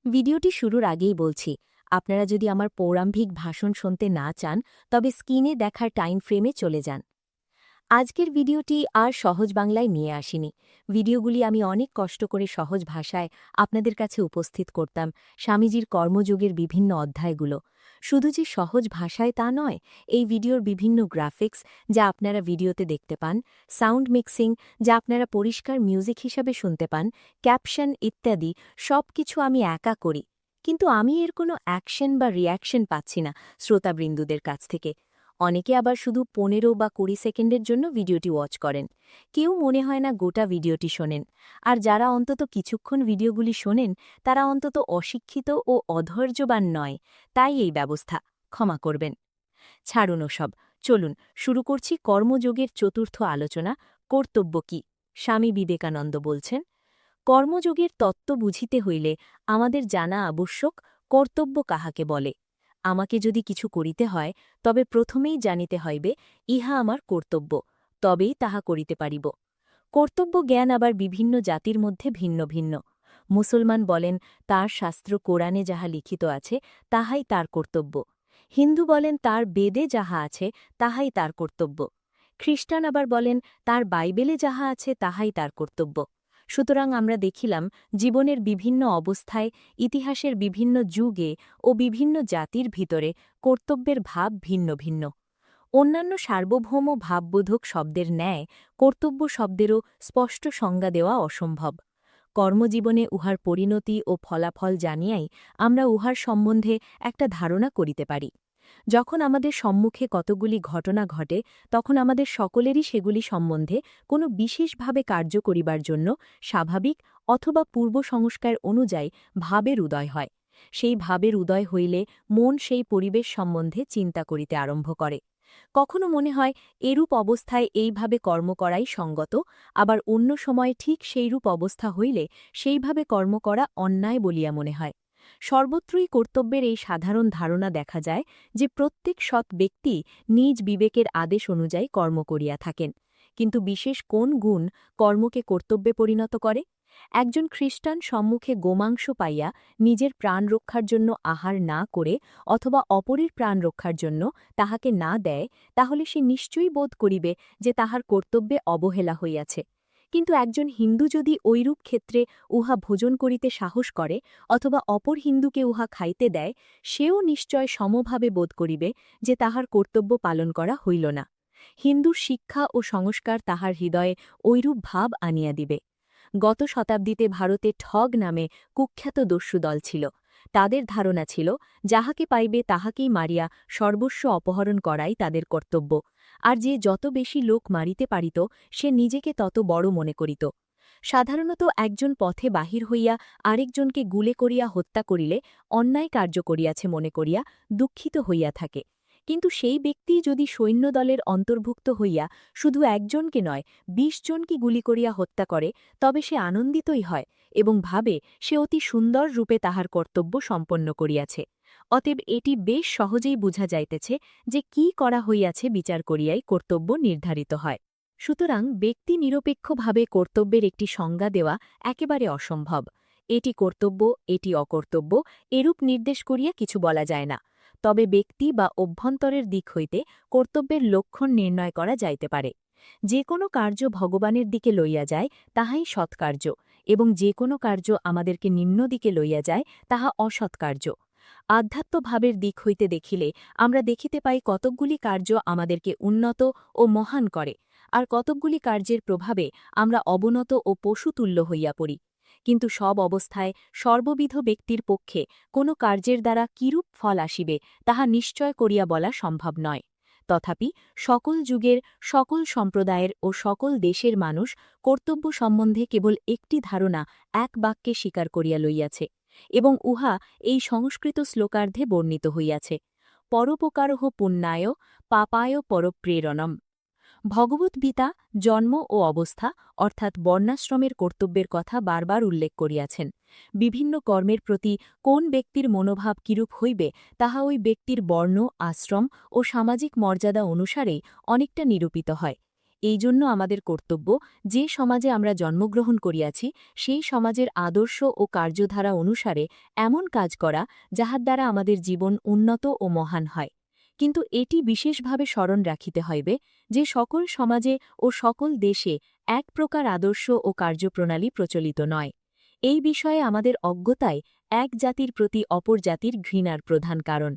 ভিডিওটি শুরুর আগেই বলছি, আপনারা যদি আমার পৌরাম্ভিক ভাষণ শুনতে না চান তবে স্ক্রিনে দেখার টাইম ফ্রেমে চলে যান। আজকের ভিডিওটি আর সহজ বাংলায় নিয়ে আসিনি। ভিডিওগুলি আমি অনেক কষ্ট করে সহজ ভাষায় আপনাদের কাছে উপস্থিত করতাম, স্বামীজির কর্মযোগের বিভিন্ন অধ্যায়গুলো। শুধু যে সহজ ভাষায় তা নয়, এই ভিডিওর বিভিন্ন গ্রাফিক্স যা আপনারা ভিডিওতে দেখতে পান, সাউন্ড মিক্সিং যা আপনারা পরিষ্কার মিউজিক হিসাবে শুনতে পান, ক্যাপশন ইত্যাদি সব কিছু আমি একা করি। কিন্তু আমি এর কোনো অ্যাকশন বা রিয়াকশন পাচ্ছি না শ্রোতাবৃন্দুদের কাছ থেকে। অনেকে আবার শুধু 15 বা 20 সেকেন্ডের জন্য ভিডিওটি ওয়াচ করেন। কেউ মনে হয় না গোটা ভিডিওটি শোনেন। আর যারা অন্তত কিছুক্ষণ ভিডিওগুলি শোনেন তারা অন্তত অশিক্ষিত ও অধৈর্যবান নয়। তাই এই ব্যবস্থা, ক্ষমা করবেন। ছাড়ুন ওসব, চলুন শুরু করছি কর্মযোগের চতুর্থ আলোচনা, কর্তব্য কি। স্বামী বিবেকানন্দ বলছেন, কর্মযোগের তত্ত্ব বুঝিতে হইলে আমাদের জানা আবশ্যক কর্তব্য কাহাকে বলে। আমাকে যদি কিছু করিতে হয় তবে প্রথমেই জানিতে হইবে ইহা আমার কর্তব্য, তবেই তাহা করিতে পারিব। কর্তব্য জ্ঞান আবার বিভিন্ন জাতির মধ্যে ভিন্ন ভিন্ন। মুসলমান বলেন তার শাস্ত্র কোরআনে যাহা লিখিত আছে তাহাই তার কর্তব্য। হিন্দু বলেন তার বেদে যাহা আছে তাহাই তার কর্তব্য। খ্রিস্টান আবার বলেন তার বাইবেলে যাহা আছে তাহাই তার কর্তব্য। সুতরাং আমরা দেখিলাম জীবনের বিভিন্ন অবস্থায়, ইতিহাসের বিভিন্ন যুগে ও বিভিন্ন জাতির ভিতরে কর্তব্যের ভাব ভিন্ন ভিন্ন। অন্যান্য সার্বভৌম ভাববোধক শব্দের ন্যায় কর্তব্য শব্দেরও স্পষ্ট সংজ্ঞা দেওয়া অসম্ভব। কর্মজীবনে উহার পরিণতি ও ফলাফল জানিয়াই আমরা উহার সম্বন্ধে একটা ধারণা করিতে পারি। যখন আমাদের সম্মুখে কতগুলি ঘটনা ঘটে তখন আমাদের সকলেরই সেগুলি সম্বন্ধে কোনো বিশেষভাবে কার্য করিবার জন্য স্বাভাবিক অথবা পূর্ব সংস্কার অনুযায়ী ভাবের উদয় হয়। সেই ভাবের উদয় হইলে মন সেই পরিবেশ সম্বন্ধে চিন্তা করিতে আরম্ভ করে। কখনো মনে হয় এরূপ অবস্থায় এইভাবে কর্ম করাই সঙ্গত, আবার অন্য সময় ঠিক সেইরূপ অবস্থা হইলে সেইভাবে কর্ম করা অন্যায় বলিয়া মনে হয়। সর্বত্রই কর্তব্যের এই সাধারণ ধারণা দেখা যায় যে প্রত্যেক সৎ ব্যক্তি নিজ বিবেকের আদেশ অনুযায়ী কর্ম করিয়া থাকেন। কিন্তু বিশেষ কোন গুণ কর্মকে কর্তব্যে পরিণত করে? একজন খ্রিস্টান সম্মুখে গোমাংস পাইয়া নিজের প্রাণ রক্ষার জন্য আহার না করে অথবা অপরের প্রাণ রক্ষার জন্য তাহাকে না দেয়, তাহলে সে নিশ্চয়ই বোধ করিবে যে তাহার কর্তব্যে অবহেলা হইয়াছে। কিন্তু একজন হিন্দু যদি ঐরূপ ক্ষেত্রে উহা ভোজন করিতে সাহস করে অথবা অপর হিন্দুকে উহা খাইতে দেয়, সেও নিশ্চয় সমভাবে বোধ করিবে যে তাহার কর্তব্য পালন করা হইল না। হিন্দুর শিক্ষা ও সংস্কার তাহার হৃদয়ে ঐরূপ ভাব আনিয়া দিবে। গত শতাব্দীতে ভারতে ঠগ নামে কুখ্যাত দস্যু দল ছিল। তাদের ধারণা ছিল যাহাকে পাইবে তাহাকেই মারিয়া সর্বস্ব অপহরণ করাই তাদের কর্তব্য, আর যে যত বেশি লোক মারিতে পারিত সে নিজেকে তত বড় মনে করিত। সাধারণত একজন পথে বাহির হইয়া আরেকজনকে গুলে করিয়া হত্যা করিলে অন্যায় কার্য করিয়াছে মনে করিয়া দুঃখিত হইয়া থাকে। কিন্তু সেই ব্যক্তি যদি সৈন্যদলের অন্তর্ভুক্ত হইয়া শুধু একজনকে নয় ২০ জনকে গুলি করিয়া হত্যা করে তবে সে আনন্দিতই হয় এবং ভাবে সে অতি সুন্দর রূপে তাহার কর্তব্য সম্পন্ন করিয়াছে। অতএব এটি বেশ সহজেই বুঝা যাইতেছে যে কি করা হইয়াছে বিচার করিয়াই কর্তব্য নির্ধারিত হয়। সুতরাং ব্যক্তি নিরপেক্ষভাবে কর্তব্যের একটি সংজ্ঞা দেওয়া একেবারে অসম্ভব। এটি কর্তব্য, এটি অকর্তব্য এরূপ নির্দেশ করিয়া কিছু বলা যায় না। তবে ব্যক্তি বা অভ্যন্তরের দিক হইতে কর্তব্যের লক্ষণ নির্ণয় করা যাইতে পারে। যে কোনো কার্য ভগবানের দিকে লইয়া যায় তাহাই সৎকার্য, এবং যে কোনো কার্য আমাদেরকে নিম্ন দিকে লইয়া যায় তাহা অসৎকার্য। আধ্যাত্মভাবের দিক হইতে দেখিলে আমরা দেখিতে পাই কতকগুলি কার্য আমাদেরকে উন্নত ও মহান করে, আর কতকগুলি কার্যের প্রভাবে আমরা অবনত ও পশুতুল্য হইয়া পড়ি। কিন্তু সব অবস্থায় সর্ববিধ ব্যক্তির পক্ষে কোনো কার্যের দ্বারা কিরূপ ফল আসিবে তাহা নিশ্চয় করিয়া বলা সম্ভব নয়। তথাপি সকল যুগের, সকল সম্প্রদায়ের ও সকল দেশের মানুষ কর্তব্য সম্বন্ধে কেবল একটি ধারণা এক বাক্যে স্বীকার করিয়া লইয়াছে, এবং উহা এই সংস্কৃত শ্লোকার্ধে বর্ণিত হইয়াছে, পরোপকারহ পুণ্যায় পাপায় পরপ্রেরণম। ভগবদ্গীতা জন্ম ও অবস্থা অর্থাৎ বর্ণাশ্রমের কর্তব্যের কথা বারবার উল্লেখ করিয়াছেন। বিভিন্ন কর্মের প্রতি কোন ব্যক্তির মনোভাব কিরূপ হইবে তাহা ওই ব্যক্তির বর্ণ, আশ্রম ও সামাজিক মর্যাদা অনুসারেই অনেকটা নিরূপিত হয়। এই জন্য আমাদের কর্তব্য, যে সমাজে আমরা জন্মগ্রহণ করিয়াছি সেই সমাজের আদর্শ ও কার্যধারা অনুসারে এমন কাজ করা যাহার দ্বারা আমাদের জীবন উন্নত ও মহান হয়। কিন্তু এটি বিশেষভাবে স্মরণ রাখিতে হইবে যে সকল সমাজে ও সকল দেশে এক প্রকার আদর্শ ও কার্যপ্রণালী প্রচলিত নয়। এই বিষয়ে আমাদের অজ্ঞতায় এক জাতির প্রতি অপর জাতির ঘৃণার প্রধান কারণ।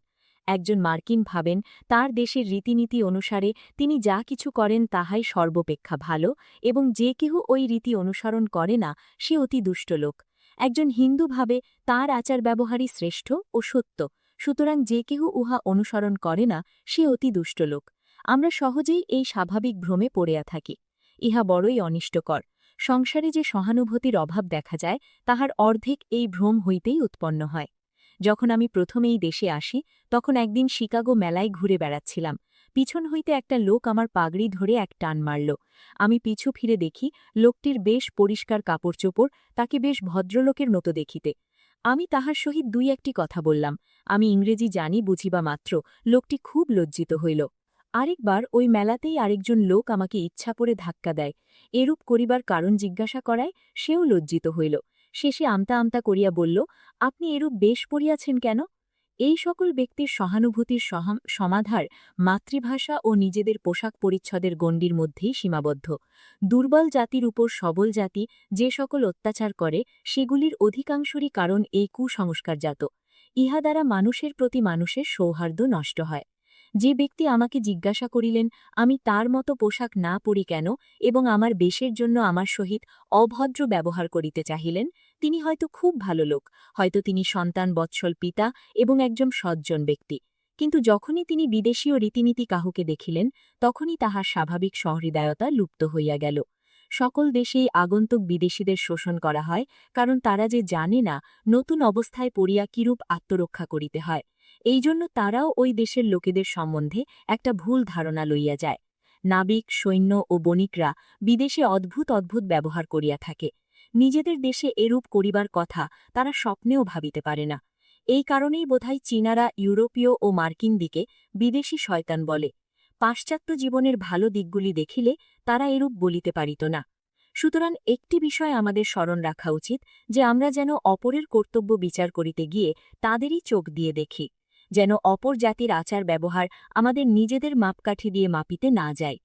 একজন মার্কিন ভাবেন তার দেশের রীতিনীতি অনুসারে তিনি যা কিছু করেন তাহাই সর্বাপেক্ষা ভালো, এবং যে কেহ ওই রীতি অনুসরণ করে না সে অতি দুষ্ট লোক। একজন হিন্দু ভাবে তার আচার ব্যবহারই শ্রেষ্ঠ ও সত্য, সুতরাং যে কেহ উহা অনুসরণ করে না সে অতি দুষ্ট লোক। আমরা সহজেই এই স্বাভাবিক ভ্রমে পড়িয়া থাকি। ইহা বড়ই অনিষ্টকর। সংসারে যে সহানুভূতির অভাব দেখা যায় তাহার অর্ধেক এই ভ্রম হইতেই উৎপন্ন হয়। যখন আমি প্রথম এই দেশে আসি তখন একদিন শিকাগো মেলায় ঘুরে বেড়াচ্ছিলাম। পিছন হইতে একটা লোক আমার পাগড়ি ধরে এক টান মারল। আমি পিছু ফিরে দেখি লোকটির বেশ পরিষ্কার কাপড়চোপড়, তাকে বেশ ভদ্রলোকের মতো দেখিতে। আমি তাহার সহিত দুই একটি কথা বললাম। আমি ইংরেজি জানি বুঝিবা মাত্র লোকটি খুব লজ্জিত হইল। আরেকবার ওই মেলাতেই আরেকজন লোক আমাকে ইচ্ছা করে ধাক্কা দেয়। এরূপ করিবার কারণ জিজ্ঞাসা করায় সেও লজ্জিত হইল। শেষে আমতা আমতা করিয়া বলল, আপনি এরূপ বেশ পড়িয়াছেন কেন? এই সকল ব্যক্তির সহানুভূতির সমাধার মাতৃভাষা ও নিজেদের পোশাক পরিচ্ছদের গণ্ডির মধ্যেই সীমাবদ্ধ। দুর্বল জাতির উপর সবল জাতি যে সকল অত্যাচার করে সেগুলির অধিকাংশরই কারণ এই কুসংস্কারজাত। ইহা দ্বারা মানুষের প্রতি মানুষের সৌহার্দ্য নষ্ট হয়। যে ব্যক্তি আমাকে জিজ্ঞাসা করিলেন আমি তার মতো পোশাক না পরি কেন এবং আমার বেশের জন্য আমার সহিত অভদ্র ব্যবহার করিতে চাহিলেন, তিনি হয়তো খুব ভালো লোক, হয়তো তিনি সন্তান বৎসল পিতা এবং একজন সজ্জন ব্যক্তি। কিন্তু যখনই তিনি বিদেশীয় রীতিনীতি কাহুকে দেখিলেন তখনই তাহার স্বাভাবিক সহৃদয়তা লুপ্ত হইয়া গেল। সকল দেশেই আগন্তুক বিদেশীদের শোষণ করা হয়, কারণ তারা যে জানে না নতুন অবস্থায় পড়িয়া কিরূপ আত্মরক্ষা করিতে হয়। এই জন্য তারাও ওই দেশের লোকেদের সম্বন্ধে একটা ভুল ধারণা লইয়া যায়। নাবিক, সৈন্য ও বণিকরা বিদেশে অদ্ভুত অদ্ভুত ব্যবহার করিয়া থাকে। নিজেদের দেশে এরূপ করিবার কথা তারা স্বপ্নেও ভাবিতে পারে না। এই কারণেই বোধহয় চীনারা ইউরোপীয় ও মার্কিন দিকে বিদেশি শয়তান বলে। পাশ্চাত্য জীবনের ভালো দিকগুলি দেখিলে তারা এরূপ বলিতে পারিত না। সুতরাং একটি বিষয় আমাদের স্মরণ রাখা উচিত যে আমরা যেন অপরের কর্তব্য বিচার করিতে গিয়ে তাদেরই চোখ দিয়ে দেখি, যেন অপর জাতির আচার ব্যবহার আমাদের নিজেদের মাপকাঠি দিয়ে মাপিতে না যায়।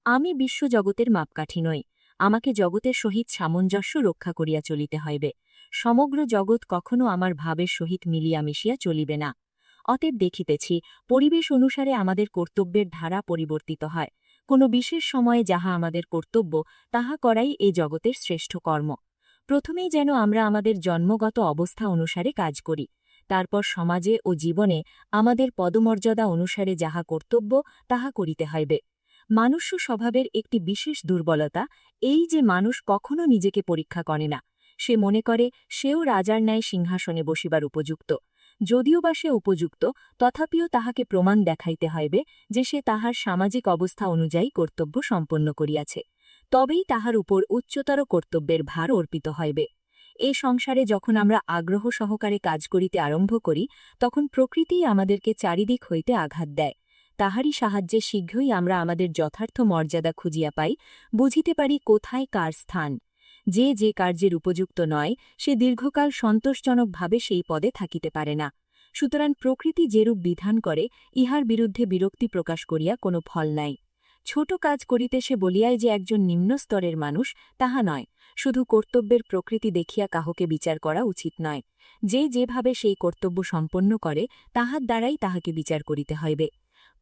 আমি বিশ্বজগতের মাপকাঠি নই, আমাকে জগতের সহিত সামঞ্জস্য রক্ষা করিয়া চলিতে হইবে। সমগ্র জগৎ কখনো আমার ভাবের সহিত মিলিয়া মিশিয়া চলিবে না। অতএব দেখিতেছি পরিবেশ অনুসারে আমাদের কর্তব্যের ধারা পরিবর্তিত হয়। কোনো বিশেষ সময়ে যাহা আমাদের কর্তব্য তাহা করাই এ জগতের শ্রেষ্ঠ কর্ম। প্রথমেই যেন আমরা আমাদের জন্মগত অবস্থা অনুসারে কাজ করি, তারপর সমাজে ও জীবনে আমাদের পদমর্যাদা অনুসারে যাহা কর্তব্য তাহা করিতে হইবে। মানুষ্য স্বভাবের একটি বিশেষ দুর্বলতা এই যে মানুষ কখনো নিজেকে পরীক্ষা করে না। সে মনে করে সেও রাজার ন্যায় সিংহাসনে বসিবার উপযুক্ত। যদিও বা সে উপযুক্ত, তথাপিও তাহাকে প্রমাণ দেখাইতে হইবে যে সে তাহার সামাজিক অবস্থা অনুযায়ী কর্তব্য সম্পন্ন করিয়াছে। তবেই তাহার উপর উচ্চতর কর্তব্যের ভার অর্পিত হইবে। এ সংসারে যখন আমরা আগ্রহ সহকারে কাজ করিতে আরম্ভ করি তখন প্রকৃতিই আমাদেরকে চারিদিক হইতে আঘাত দেয়। তাহারই সাহায্যে শীঘ্রই আমরা আমাদের যথার্থ মর্যাদা খুঁজিয়া পাই, বুঝিতে পারি কোথায় কার স্থান। যে যে কার্যের উপযুক্ত নয় সে দীর্ঘকাল সন্তোষজনকভাবে সেই পদে থাকিতে পারে না। সুতরাং প্রকৃতি যেরূপ বিধান করে ইহার বিরুদ্ধে বিরক্তি প্রকাশ করিয়া কোনো ফল নাই। ছোট কাজ করিতে সে বলিয়ায় যে একজন নিম্ন স্তরের মানুষ তাহা নয়। শুধু কর্তব্যের প্রকৃতি দেখিয়া কাহকে বিচার করা উচিত নয়। যে যেভাবে সেই কর্তব্য সম্পন্ন করে তাহার দ্বারাই তাহাকে বিচার করিতে হইবে।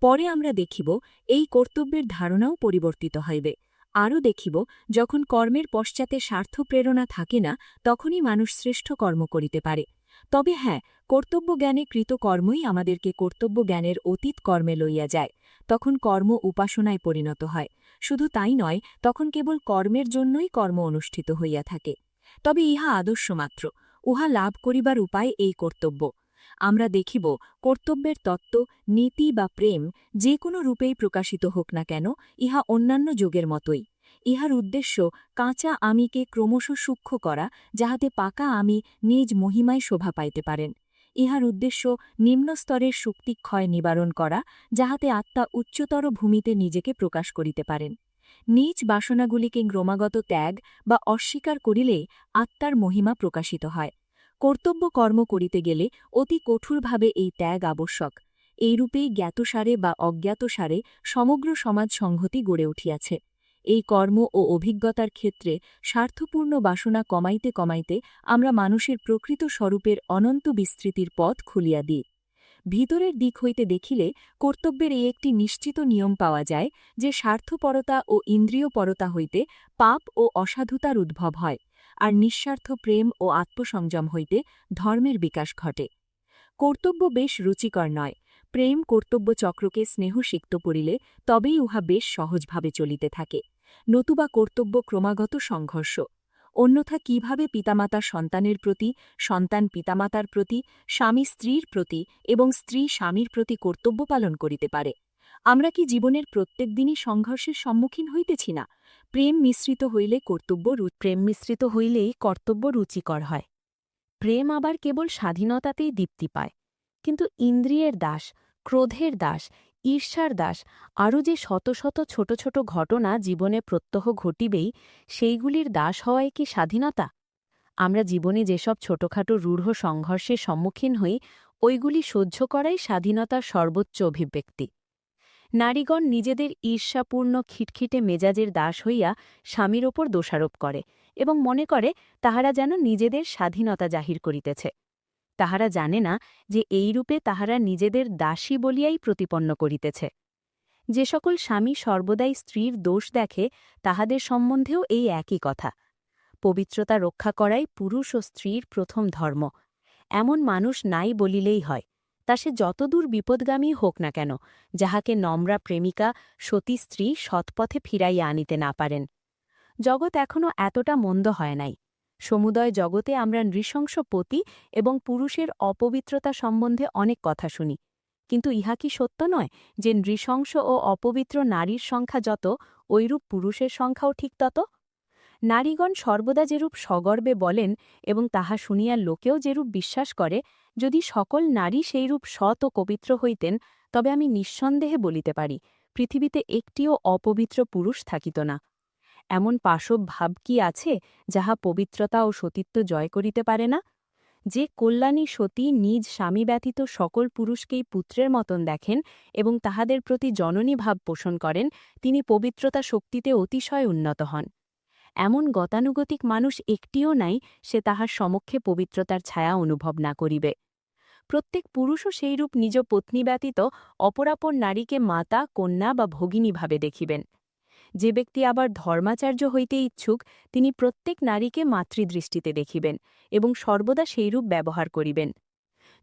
পরে আমরা দেখিব এই কর্তব্যের ধারণাও পরিবর্তিত হইবে। আরও দেখিব যখন কর্মের পশ্চাতে স্বার্থ প্রেরণা থাকে না তখনই মানুষ শ্রেষ্ঠ কর্ম করিতে পারে। তবে হ্যাঁ, কর্তব্য জ্ঞানে কৃত কর্মই আমাদেরকে কর্তব্য জ্ঞানের অতীত কর্মে লইয়া যায়। তখন কর্ম উপাসনায় পরিণত হয়। শুধু তাই নয়, তখন কেবল কর্মের জন্যই কর্ম অনুষ্ঠিত হইয়া থাকে। তবে ইহা আদর্শ মাত্র, উহা লাভ করিবার উপায় এই কর্তব্য। আমরা দেখিব কর্তব্যের তত্ত্ব, নীতি বা প্রেম যে কোনো রূপেই প্রকাশিত হোক না কেন ইহা অন্যান্য যোগের মতোই। ইহার উদ্দেশ্য কাঁচা আমিকে ক্রমশ সূক্ষ্ম করা, যাহাতে পাকা আমি নিজ মহিমায় শোভা পাইতে পারেন। ইহার উদ্দেশ্য নিম্নস্তরের শক্তিক্ষয় নিবারণ করা, যাহাতে আত্মা উচ্চতর ভূমিতে নিজেকে প্রকাশ করিতে পারেন। নীচ বাসনাগুলিকে ক্রমাগত ত্যাগ বা অস্বীকার করিলে আত্মার মহিমা প্রকাশিত হয়। কর্তব্য কর্ম করিতে গেলে অতি কঠোরভাবে এই ত্যাগ আবশ্যক। এইরূপেই জ্ঞাতসারে বা অজ্ঞাতসারে সমগ্র সমাজ সংহতি গড়ে উঠিয়াছে। এই কর্ম ও অভিজ্ঞতার ক্ষেত্রে স্বার্থপূর্ণ বাসনা কমাইতে কমাইতে আমরা মানুষের প্রকৃত স্বরূপের অনন্ত বিস্তৃতির পথ খুলিয়া দিই। ভিতরের দিক হইতে দেখিলে কর্তব্যের এই একটি নিশ্চিত নিয়ম পাওয়া যায় যে স্বার্থপরতা ও ইন্দ্রিয়পরতা হইতে পাপ ও অসাধুতার উদ্ভব হয়, আর নিঃস্বার্থ প্রেম ও আত্মসংযম হইতে ধর্মের বিকাশ ঘটে। কর্তব্য বেশ রুচিকর নয়। প্রেম কর্তব্য চক্রকে স্নেহসিক্ত করিলে তবেই উহা বেশ সহজভাবে চলিতে থাকে, নতুবা কর্তব্য ক্রমাগত সংঘর্ষ। অন্যথা কিভাবে পিতামাতা সন্তানের প্রতি, সন্তান পিতামাতার প্রতি, স্বামী স্ত্রীর প্রতি এবং স্ত্রী স্বামীর প্রতি কর্তব্য পালন করিতে পারে? আমরা কি জীবনের প্রত্যেক দিনই সংঘর্ষের সম্মুখীন হইতেছি না? প্রেম মিশ্রিত হইলেই কর্তব্য রুচিকর হয়। প্রেম আবার কেবল স্বাধীনতাতেই দীপ্তি পায়, কিন্তু ইন্দ্রিয়ের দাস, ক্রোধের দাস, ঈর্ষার দাস, আরও যে শত শত ছোট ছোট ঘটনা জীবনে প্রত্যহ ঘটিবেই, সেইগুলির দাস হওয়াই কি স্বাধীনতা? আমরা জীবনে যেসব ছোটখাটো রূঢ় সংঘর্ষের সম্মুখীন হই, ওইগুলি সহ্য করাই স্বাধীনতার সর্বোচ্চ অভিব্যক্তি। নারীগণ নিজেদের ঈর্ষাপূর্ণ খিটখিটে মেজাজের দাস হইয়া স্বামীর ওপর দোষারোপ করে এবং মনে করে তাহারা যেন নিজেদের স্বাধীনতা জাহির করিতেছে। তাহারা জানে না যে এইরূপে তাহারা নিজেদের দাসী বলিয়াই প্রতিপন্ন করিতেছে। যে সকল স্বামী সর্বদাই স্ত্রীর দোষ দেখে, তাহাদের সম্বন্ধেও এই একই কথা। পবিত্রতা রক্ষা করাই পুরুষ ও স্ত্রীর প্রথম ধর্ম। এমন মানুষ নাই বলিলেই হয়, তা সে যতদূর বিপদগামী হোক না কেন, যাহাকে নম্রা প্রেমিকা সতী স্ত্রী সৎপথে ফিরাইয়া আনিতে না পারেন। জগৎ এখনও এতটা মন্দ হয় নাই। সমুদয় জগতে আমরা নৃশংস পতি এবং পুরুষের অপবিত্রতা সম্বন্ধে অনেক কথা শুনি, কিন্তু ইহা কি সত্য নয় যে নৃশংস ও অপবিত্র নারীর সংখ্যা যত, ঐরূপ পুরুষের সংখ্যাও ঠিক তত? নারীগণ সর্বদা যেরূপ সগর্বে বলেন এবং তাহা শুনিয়া লোকেও যেরূপ বিশ্বাস করে, যদি সকল নারী সেইরূপ সৎ ও পবিত্র হইতেন, তবে আমি নিঃসন্দেহে বলিতে পারি, পৃথিবীতে একটিও অপবিত্র পুরুষ থাকিত না। এমন পাশব ভাব কি আছে যাহা পবিত্রতা ও সতীত্ব জয় করিতে পারে না? যে কল্যাণী সতী নিজ স্বামী ব্যতীত সকল পুরুষকেই পুত্রের মতন দেখেন এবং তাহাদের প্রতি জননী ভাব পোষণ করেন, তিনি পবিত্রতা শক্তিতে অতিশয় উন্নত হন। এমন গতানুগতিক মানুষ একটিও নাই, সে তাহার সমক্ষে পবিত্রতার ছায়া অনুভব না করিবে। প্রত্যেক পুরুষও সেইরূপ নিজ পত্নী ব্যতীত অপরাপর নারীকে মাতা, কন্যা বা ভগিনী ভাবে দেখিবেন। যে ব্যক্তি আবার ধর্মাচার্য হইতে ইচ্ছুক, তিনি প্রত্যেক নারীকে মাতৃদৃষ্টিতে দেখিবেন এবং সর্বদা সেইরূপ ব্যবহার করিবেন।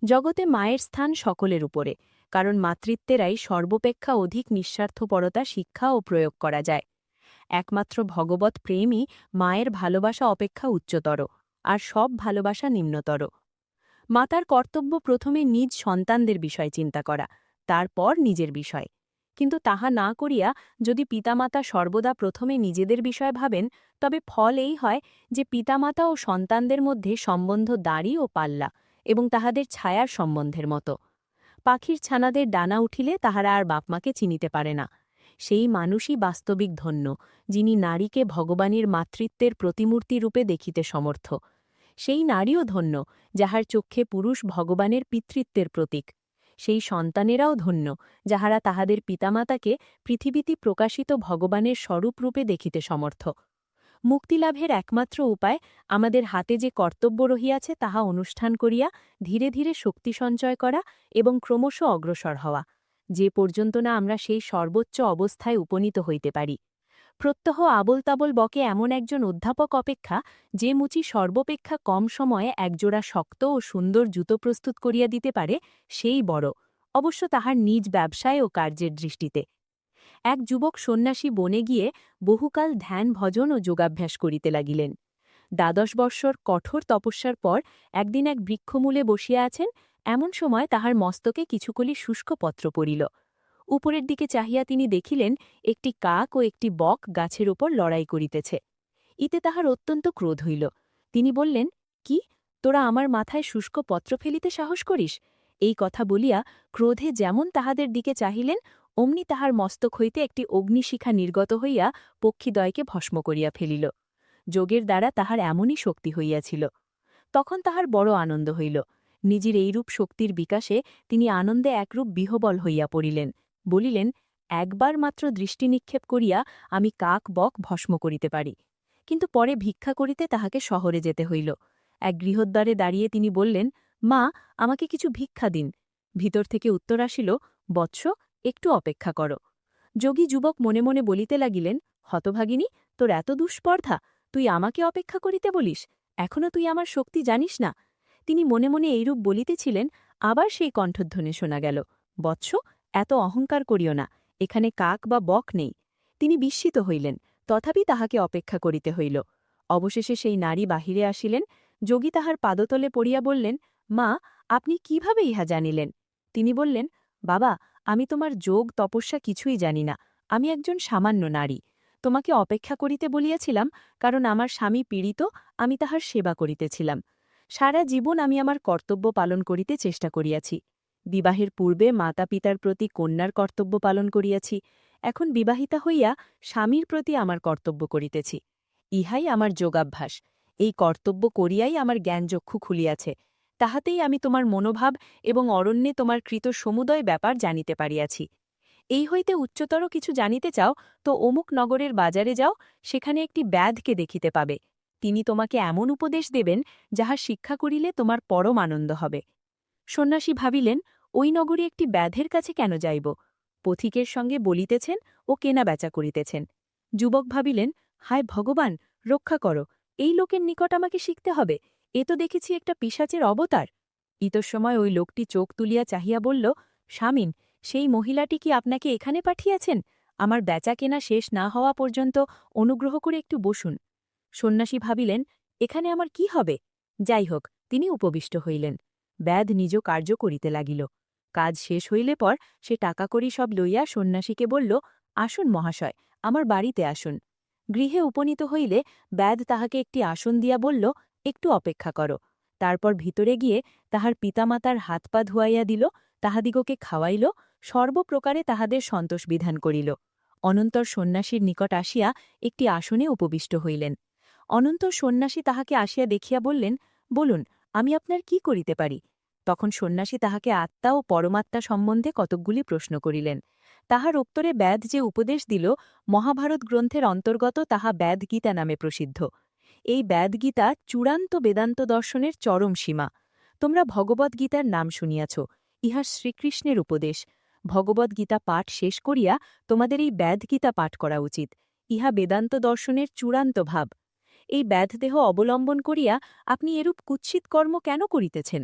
জগতে মায়ের স্থান সকলের উপরে, কারণ মাতৃত্বেরাই সর্বাপেক্ষা অধিক নিঃস্বার্থপরতা শিক্ষা ও প্রয়োগ করা যায়। একমাত্র ভগবৎ প্রেমই মায়ের ভালোবাসা অপেক্ষা উচ্চতর, আর সব ভালোবাসা নিম্নতর। মাতার কর্তব্য প্রথমে নিজ সন্তানদের বিষয় চিন্তা করা, তারপর নিজের বিষয়। কিন্তু তাহা না করিয়া যদি পিতামাতা সর্বদা প্রথমে নিজেদের বিষয় ভাবেন, তবে ফল এই হয় যে পিতামাতা ও সন্তানদের মধ্যে সম্বন্ধ দাঁড়ি ও পাল্লা এবং তাহাদের ছায়ার সম্বন্ধের মতো। পাখির ছানাদের ডানা উঠিলে তাহারা আর বাপমাকে চিনিতে পারে না। সেই মানুষই বাস্তবিক ধন্য, যিনি নারীকে ভগবানের মাতৃত্বের প্রতিমূর্তি রূপে দেখিতে সমর্থ। সেই নারীও ধন্য, যাহার চক্ষে পুরুষ ভগবানের পিতৃত্বের প্রতীক। সেই সন্তানেরাও ধন্য, যাহারা তাহাদের পিতামাতাকে পৃথিবীতে প্রকাশিত ভগবানের স্বরূপরূপে দেখিতে সমর্থ। মুক্তিলাভের একমাত্র উপায় আমাদের হাতে যে কর্তব্য রহিয়াছে তাহা অনুষ্ঠান করিয়া ধীরে ধীরে শক্তি সঞ্চয় করা এবং ক্রমশ অগ্রসর হওয়া, যে পর্যন্ত না আমরা সেই সর্বোচ্চ অবস্থায় উপনীত হইতে পারি। প্রত্যহ আবল তাবল বকে এমন একজন অধ্যাপক অপেক্ষা যে মুচি সর্বাপেক্ষা কম সময়ে একজোড়া শক্ত ও সুন্দর জুতো প্রস্তুত করিয়া দিতে পারে, সেই বড়, অবশ্য তাহার নিজ ব্যবসায় ও কার্যের দৃষ্টিতে। এক যুবক সন্ন্যাসী বনে গিয়ে বহুকাল ধ্যান ভজন ও যোগাভ্যাস করিতে লাগিলেন। ১২ বৎসর কঠোর তপস্যার পর একদিন এক বৃক্ষমূলে বসিয়া আছেন, এমন সময় তাহার মস্তকে কিছুকলি শুষ্ক পত্র পড়িল। উপরের দিকে চাহিয়া তিনি দেখিলেন একটি কাক ও একটি বক গাছের উপর লড়াই করিতেছে। ইতে তাহার অত্যন্ত ক্রোধ হইল। তিনি বললেন, কি, তোরা আমার মাথায় শুষ্ক পত্র ফেলিতে সাহস করিস? এই কথা বলিয়া ক্রোধে যেমন তাহাদের দিকে চাহিলেন, অমনি তাহার মস্তক হইতে একটি অগ্নিশিখা নির্গত হইয়া পক্ষীদ্বয়কে ভস্ম করিয়া ফেলিল। যোগের দ্বারা তাহার এমনই শক্তি হইয়াছিল। তখন তাহার বড় আনন্দ হইল। নিজের এইরূপ শক্তির বিকাশে তিনি আনন্দে একরূপ বিহবল হইয়া পড়িলেন। বলিলেন, একবার মাত্র দৃষ্টি নিক্ষেপ করিয়া আমি কাক বক ভস্ম করিতে পারি। কিন্তু পরে ভিক্ষা করিতে তাহাকে শহরে যেতে হইল। এক গৃহদ্বারে দাঁড়িয়ে তিনি বললেন, মা, আমাকে কিছু ভিক্ষা দিন। ভিতর থেকে উত্তর আসিল, বৎস, একটু অপেক্ষা কর। যোগী যুবক মনে মনে বলিতে লাগিলেন, হতভাগিনী, তোর এত দুষ্পর্ধা, তুই আমাকে অপেক্ষা করিতে বলিস? এখনও তুই আমার শক্তি জানিস না? তিনি মনে মনে এইরূপ বলিতেছিলেন, আবার সেই কণ্ঠধ্বনি শোনা গেল, বৎস, এত অহংকার করিও না, এখানে কাক বা বক নেই। তিনি বিস্মিত হইলেন, তথাপি তাহাকে অপেক্ষা করিতে হইল। অবশেষে সেই নারী বাহিরে আসিলেন। যোগী তাহার পাদতলে পড়িয়া বললেন, মা, আপনি কিভাবে ইহা জানিলেন? তিনি বললেন, বাবা, আমি তোমার যোগ তপস্যা কিছুই জানি না, আমি একজন সামান্য নারী। তোমাকে অপেক্ষা করিতে বলিয়াছিলাম, কারণ আমার স্বামী পীড়িত, আমি তাহার সেবা করিতেছিলাম। সারা জীবন আমি আমার কর্তব্য পালন করিতে চেষ্টা করিয়াছি। বিবাহের পূর্বে মাতা পিতার প্রতি কন্যার কর্তব্য পালন করিয়াছি, এখন বিবাহিতা হইয়া স্বামীর প্রতি আমার কর্তব্য করিতেছি। ইহাই আমার যোগাভ্যাস। এই কর্তব্য করিয়াই আমার জ্ঞানচক্ষু খুলিয়াছে। তাহাতেই আমি তোমার মনোভাব এবং অরণ্যে তোমার কৃত সমুদয় ব্যাপার জানিতে পারিয়াছি। এই হইতে উচ্চতর কিছু জানিতে চাও তো অমুক নগরের বাজারে যাও, সেখানে একটি ব্যাধকে দেখিতে পাবে। তিনি তোমাকে এমন উপদেশ দেবেন, যাহা শিক্ষা করিলে তোমার পরম আনন্দ হবে। সন্ন্যাসী ভাবিলেন, ওই নগরে একটি ব্যাধের কাছে কেন যাইব? পথিকের সঙ্গে বলিতেছেন ও কেনা বেচা করিতেছেন। যুবক ভাবিলেন, হায় ভগবান, রক্ষা করো, এই লোকের নিকট আমাকে শিখতে হবে, এ তো দেখেছি একটা পিশাচের অবতার। ইতসময় ওই লোকটি চোখ তুলিয়া চাহিয়া বলল, স্বামীন, সেই মহিলাটি কি আপনাকে এখানে পাঠিয়েছেন? আমার বেচা কেনা শেষ না হওয়া পর্যন্ত অনুগ্রহ করে একটু বসুন। সন্ন্যাসী ভাবিলেন, এখানে আমার কি হবে? যাই হোক, তিনি উপবিষ্ট হইলেন। ব্যাধ নিজ কার্য করিতে লাগিল। কাজ শেষ হইলে পর সে টাকা করি সব লইয়া সন্ন্যাসীকে বলল, আসুন মহাশয়, আমার বাড়িতে আসুন। গৃহে উপনীত হইলে ব্যাধ তাহাকে একটি আসন দিয়া বলল, একটু অপেক্ষা কর। তারপর ভিতরে গিয়ে তাহার পিতামাতার হাত পা ধুয়াইয়া দিল, তাহাদিগকে খাওয়াইল, সর্বপ্রকারে তাহাদের সন্তোষ বিধান করিল। অনন্তর সন্ন্যাসীর নিকট আসিয়া একটি আসনে উপবিষ্ট হইলেন। অনন্তর সন্ন্যাসী তাহাকে আসিয়া দেখিয়া বললেন, বলুন, আমি আপনার কি করিতে পারি? তখন সন্ন্যাসী তাহাকে আত্মা ও পরমাত্মা সম্বন্ধে কতকগুলি প্রশ্ন করিলেন। তাহার উত্তরে ব্যাধ যে উপদেশ দিল, মহাভারত গ্রন্থের অন্তর্গত, তাহা ব্যাধগীতা নামে প্রসিদ্ধ। এই ব্যাধগীতা চূড়ান্ত বেদান্ত দর্শনের চরম সীমা। তোমরা ভগবদ্গীতার নাম শুনিয়াছ, ইহা শ্রীকৃষ্ণের উপদেশ। ভগবদ্গীতা পাঠ শেষ করিয়া তোমাদের এই ব্যাধগীতা পাঠ করা উচিত। ইহা বেদান্ত দর্শনের চূড়ান্ত ভাব। এই ব্যাধদেহ অবলম্বন করিয়া আপনি এরূপ কুৎসিত কর্ম কেন করিতেছেন?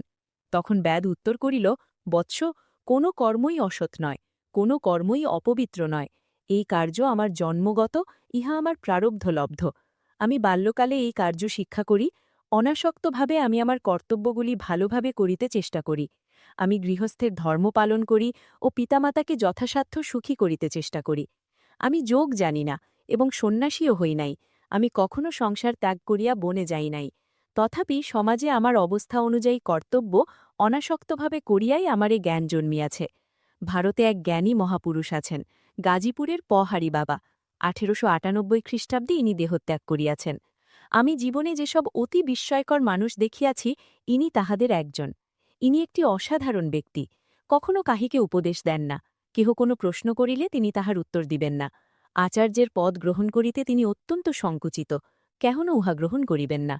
তখন ব্যাধ উত্তর করিল, বৎস, কোনো কর্মই অসৎ নয়, কোনো কর্মই অপবিত্র নয়। এই কার্য আমার জন্মগত, ইহা আমার প্রারব্ধলব্ধ। আমি বাল্যকালে এই কার্য শিক্ষা করি, অনাসক্তভাবে আমি আমার কর্তব্যগুলি ভালোভাবে করিতে চেষ্টা করি। আমি গৃহস্থের ধর্ম পালন করি ও পিতামাতাকে যথাসাধ্য সুখী করিতে চেষ্টা করি। আমি যোগ জানি না এবং সন্ন্যাসীও হই নাই, আমি কখনো সংসার ত্যাগ করিয়া বনে যাই নাই। তথাপি সমাজে আমার অবস্থা অনুযায়ী কর্তব্য অনাসক্তভাবে করিয়াই আমারে জ্ঞান জন্মিয়াছে। ভারতে এক জ্ঞানী মহাপুরুষ আছেন, গাজীপুরের পহারি বাবা। 1898 খ্রিস্টাব্দে ইনি দেহত্যাগ করিয়াছেন। আমি জীবনে যেসব অতি বিস্ময়কর মানুষ দেখিয়াছি, ইনি তাহাদের একজন। ইনি একটি অসাধারণ ব্যক্তি। কখনো কাহিকে উপদেশ দেন না, কেহ কোনো প্রশ্ন করিলে তিনি তাহার উত্তর দিবেন না। আচার্যের পদ গ্রহণ করিতে তিনি অত্যন্ত সংকুচিত, কেহনো উহা গ্রহণ করিবেন না।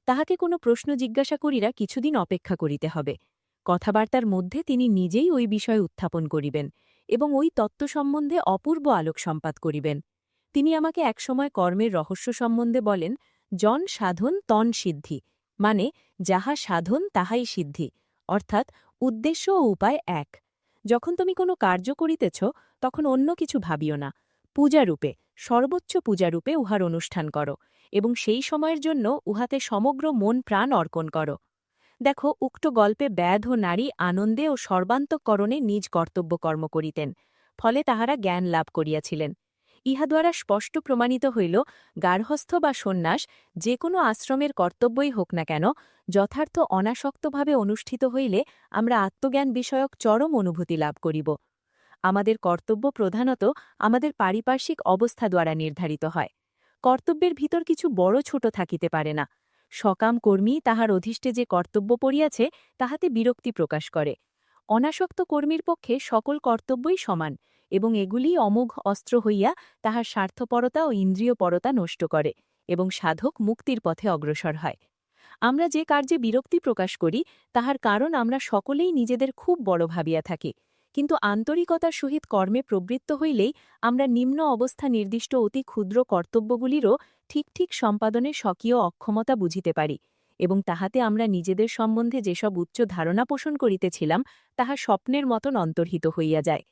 তাহাকে কোনো প্রশ্ন জিজ্ঞাসা করিরা কিছুদিন অপেক্ষা করিতে হবে। কথাবার্তার মধ্যে তিনি নিজেই ওই বিষয় উত্থাপন করিবেন এবং ওই তত্ত্ব সম্বন্ধে অপূর্ব আলোক সম্পাদ করিবেন। তিনি আমাকে একসময় কর্মের রহস্য সম্বন্ধে বলেন, জন সাধন তন সিদ্ধি, মানে যাহা সাধন তাহাই সিদ্ধি, অর্থাৎ উদ্দেশ্য ও উপায় এক। যখন তুমি কোনো কার্য করিতেছ, তখন অন্য কিছু ভাবিও না। পূজারূপে, সর্বোচ্চ পূজারূপে উহার অনুষ্ঠান করো এবং সেই সময়ের জন্য উহাতে সমগ্র মন প্রাণ অর্পণ করো। দেখো, উক্ত গল্পে ব্যাধ ও নারী আনন্দে ও সর্বান্তঃকরণে নিজ কর্তব্য কর্ম করিতেন, ফলে তাহারা জ্ঞান লাভ করিয়াছিলেন। ইহা দ্বারা স্পষ্ট প্রমাণিত হইল, গার্হস্থ্য বা সন্ন্যাস যে কোনো আশ্রমের কর্তব্যই হোক না কেন, যথার্থ অনাসক্তভাবে অনুষ্ঠিত হইলে আমরা আত্মজ্ঞান বিষয়ক চরম অনুভূতি লাভ করিব। আমাদের কর্তব্য প্রধানত আমাদের পারিপার্শ্বিক অবস্থা দ্বারা নির্ধারিত হয়। কর্তব্যের ভিতর কিছু বড় ছোট থাকিতে পারে না। সকাম কর্মী তাহার অধিষ্ঠে যে কর্তব্য পড়িয়াছে তাহাতে বিরক্তি প্রকাশ করে। অনাসক্ত কর্মীর পক্ষে সকল কর্তব্যই সমান এবং এগুলি অমোঘ অস্ত্র হইয়া তাহার স্বার্থপরতা ও ইন্দ্রিয়পরতা নষ্ট করে এবং সাধক মুক্তির পথে অগ্রসর হয়। আমরা যে কার্যে বিরক্তি প্রকাশ করি তাহার কারণ আমরা সকলেই নিজেদের খুব বড় ভাবিয়া থাকি, কিন্তু আন্তরিকতার সহিত কর্মে প্রবৃত্ত হইলেই আমরা নিম্ন অবস্থা নির্দিষ্ট অতি ক্ষুদ্র কর্তব্যগুলিরও ঠিক ঠিক সম্পাদনে স্বকীয় অক্ষমতা বুঝিতে পারি এবং তাহাতে আমরা নিজেদের সম্বন্ধে যেসব উচ্চ ধারণা পোষণ করিতেছিলাম তাহা স্বপ্নের মতন অন্তর্হিত হইয়া যায়।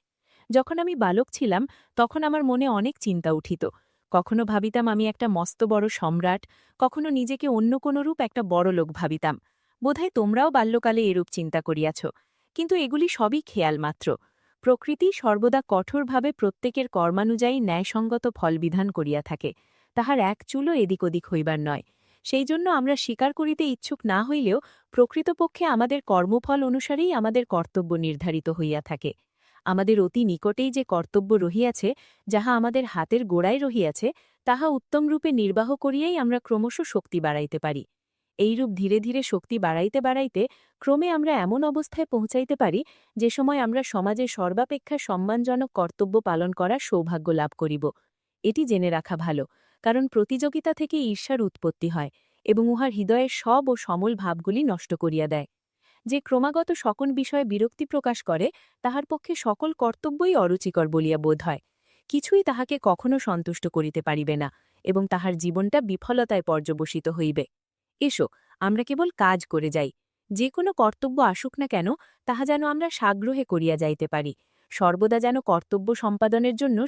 যখন আমি বালক ছিলাম তখন আমার মনে অনেক চিন্তা উঠিত। কখনো ভাবিতাম আমি একটা মস্ত বড় সম্রাট, কখনো নিজেকে অন্য কোনো রূপ একটা বড় লোক ভাবিতাম। বোধহয় তোমরাও বাল্যকালে এরূপ চিন্তা করিয়াছ, কিন্তু এগুলি সবই খেয়াল মাত্র। প্রকৃতি সর্বদা কঠোরভাবে প্রত্যেকের কর্মানুযায়ী ন্যায়সঙ্গত ফলবিধান করিয়া থাকে, তাহার এক চুলও এদিক ওদিক হইবার নয়। সেই জন্য আমরা স্বীকার করিতে ইচ্ছুক না হইলেও প্রকৃতপক্ষে আমাদের কর্মফল অনুসারেই আমাদের কর্তব্য নির্ধারিত হইয়া থাকে। আমাদের অতি নিকটেই যে কর্তব্য রহিয়াছে, যাহা আমাদের হাতের গোড়ায় রহিয়াছে, তাহা উত্তমরূপে নির্বাহ করিয়াই আমরা ক্রমশ শক্তি বাড়াইতে পারি। এইরূপ ধীরে ধীরে শক্তি বাড়াইতে বাড়াইতে ক্রমে আমরা এমন অবস্থায় পৌঁছাইতে পারি যে সময় আমরা সমাজে সর্বাপেক্ষা সম্মানজনক কর্তব্য পালন করার সৌভাগ্য লাভ করিব। এটি জেনে রাখা ভালো, কারণ প্রতিযোগিতা থেকে ঈর্ষার উৎপত্তি হয় এবং উহার হৃদয়ের সব ও সমল ভাবগুলি নষ্ট করিয়া দেয়। যে ক্রমাগত সকল বিষয়ে বিরক্তি প্রকাশ করে তাহার পক্ষে সকল কর্তব্যই অরুচিকর বলিয়া বোধ হয়। কিছুই তাহাকে কখনো সন্তুষ্ট করিতে পারিবে না এবং তাহার জীবনটা বিফলতায় পর্যবসিত হইবে। এসো, আমরা কেবল কাজ করে যাই। যে কোনো কর্তব্য আসুক না কেন, তাহা যেন আমরা সাগ্রহে করিয়া যাইতে পারি, সর্বদা যেন কর্তব্য সম্পাদনের জন্য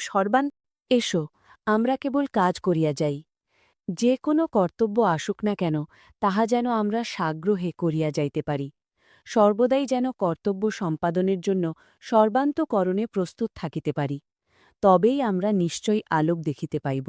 এসো, আমরা কেবল কাজ করিয়া যাই। যে কোনো কর্তব্য আসুক না কেন, তাহা যেন আমরা সাগ্রহে করিয়া যাইতে পারি, সর্বদাই যেন কর্তব্য সম্পাদনের জন্য সর্বান্তকরণে প্রস্তুত থাকিতে পারি। তবেই আমরা নিশ্চয়ই আলোক দেখিতে পাইব।